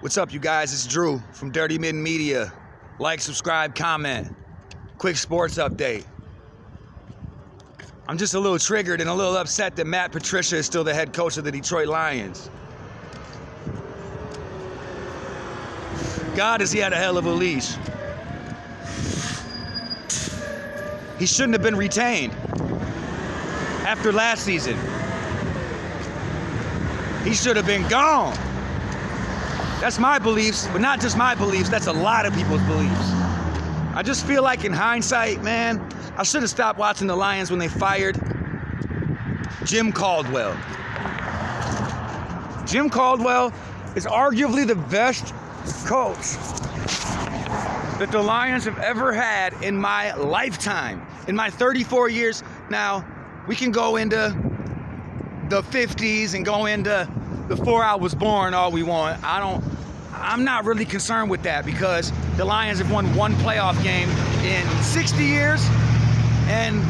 What's up, you guys? It's Drew from Dirty Mitten Media. Like, subscribe, comment. Quick sports update. I'm just a little triggered and a little upset that Matt Patricia is still the head coach of the Detroit Lions. God, has he had a hell of a leash. He shouldn't have been retained after last season. He should have been gone. That's my beliefs, but not just my beliefs, that's a lot of people's beliefs. I just feel like in hindsight, man, I should have stopped watching the Lions when they fired Jim Caldwell. Jim Caldwell is arguably the best coach that the Lions have ever had in my lifetime. In my 34 years, now we can go into the 50s and go into before I was born all we want. I'm not really concerned with that because the Lions have won one playoff game in 60 years, and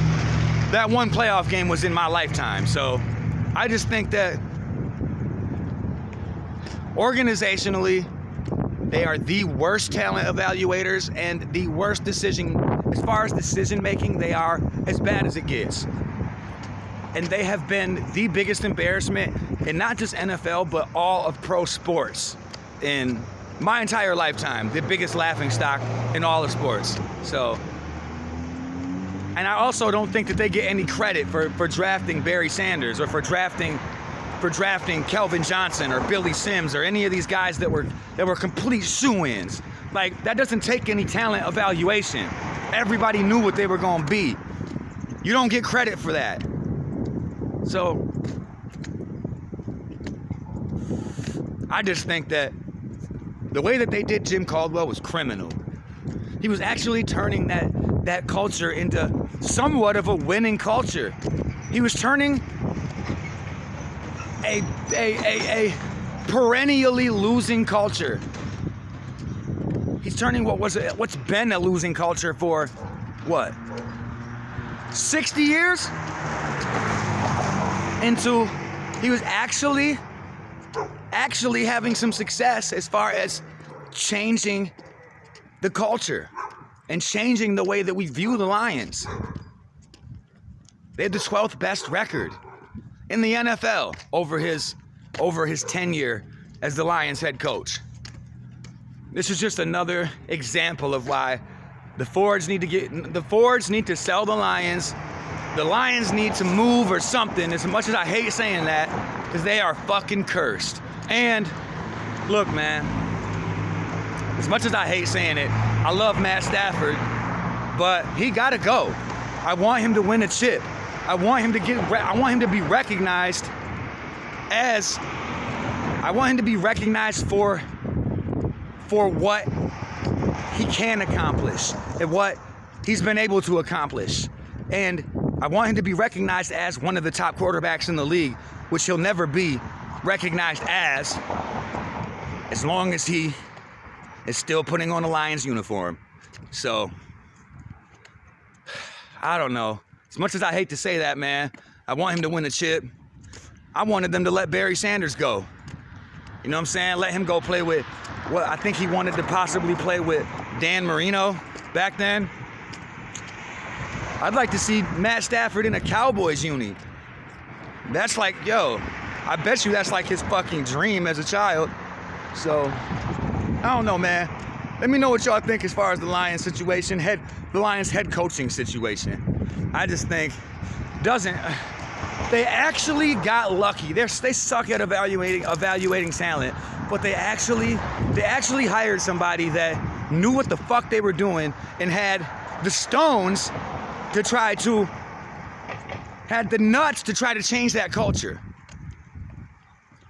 that one playoff game was in my lifetime. So I just think that organizationally, they are the worst talent evaluators and the worst as far as decision making, they are as bad as it gets. And they have been the biggest embarrassment in not just NFL, but all of pro sports in my entire lifetime. The biggest laughingstock in all of sports. So, and I also don't think that they get any credit for drafting Barry Sanders or for drafting Kelvin Johnson or Billy Sims or any of these guys that were complete shoo-ins. Like, that doesn't take any talent evaluation. Everybody knew what they were gonna be. You don't get credit for that. So, I just think that the way that they did Jim Caldwell was criminal. He was actually turning that culture into somewhat of a winning culture. He was turning a perennially losing culture. He's turning what's been a losing culture for, what, 60 years? Into, he was actually having some success as far as changing the culture and changing the way that we view the Lions. They had the 12th best record in the NFL over his tenure as the Lions head coach. This is just another example of why the Fords need to sell the Lions. The Lions need to move or something, as much as I hate saying that, because they are fucking cursed. And look, man, as much as I hate saying it, I love Matt Stafford, but he gotta go. I want him to win a chip. I want him to be recognized for what he can accomplish and what he's been able to accomplish. And I want him to be recognized as one of the top quarterbacks in the league, which he'll never be recognized as long as he is still putting on a Lions uniform. So, I don't know. As much as I hate to say that, man, I want him to win a chip. I wanted them to let Barry Sanders go. You know what I'm saying? Let him go play with, I think he wanted to possibly play with Dan Marino back then. I'd like to see Matt Stafford in a Cowboys uni. That's like, yo, I bet you that's like his fucking dream as a child. So, I don't know, man. Let me know what y'all think as far as the Lions situation, the Lions head coaching situation. I just think they actually got lucky. They suck at evaluating talent, but they actually hired somebody that knew what the fuck they were doing and had the stones had the nuts to try to change that culture.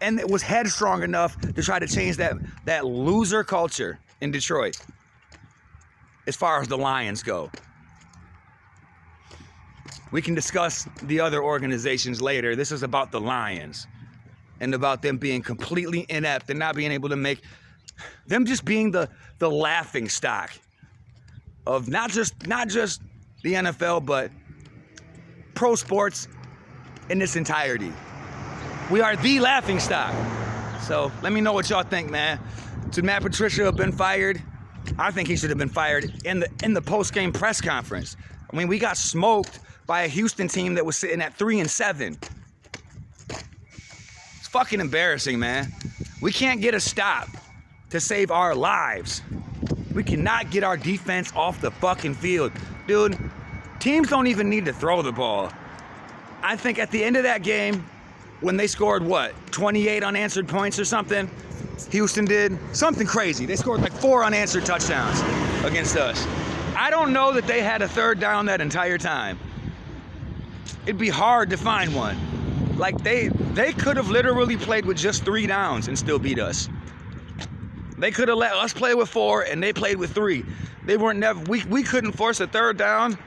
And it was headstrong enough to try to change that loser culture in Detroit as far as the Lions go. We can discuss the other organizations later. This is about the Lions and about them being completely inept and not being able to make them, just being the laughing stock of not just the NFL, but pro sports in its entirety. We are the laughingstock. So let me know what y'all think, man. Should Matt Patricia have been fired? I think he should have been fired in the post-game press conference. I mean, we got smoked by a Houston team that was sitting at 3-7. It's fucking embarrassing, man. We can't get a stop to save our lives. We cannot get our defense off the fucking field. Dude, teams don't even need to throw the ball. I think at the end of that game, when they scored, 28 unanswered points or something? Houston did something crazy. They scored like 4 unanswered touchdowns against us. I don't know that they had a third down that entire time. It'd be hard to find one. Like they could have literally played with just 3 downs and still beat us. They could have let us play with 4 and they played with 3. They weren't never. We couldn't force a third down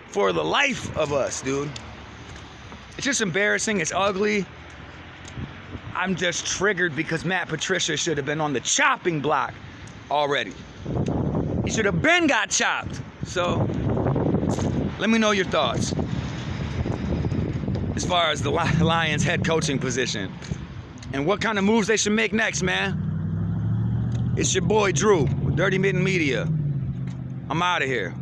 for the life of us, dude. It's just embarrassing. It's ugly. I'm just triggered because Matt Patricia should have been on the chopping block already. He should have been got chopped. So let me know your thoughts as far as the Lions head coaching position and what kind of moves they should make next, man. It's your boy Drew with Dirty Mitten Media. I'm out of here.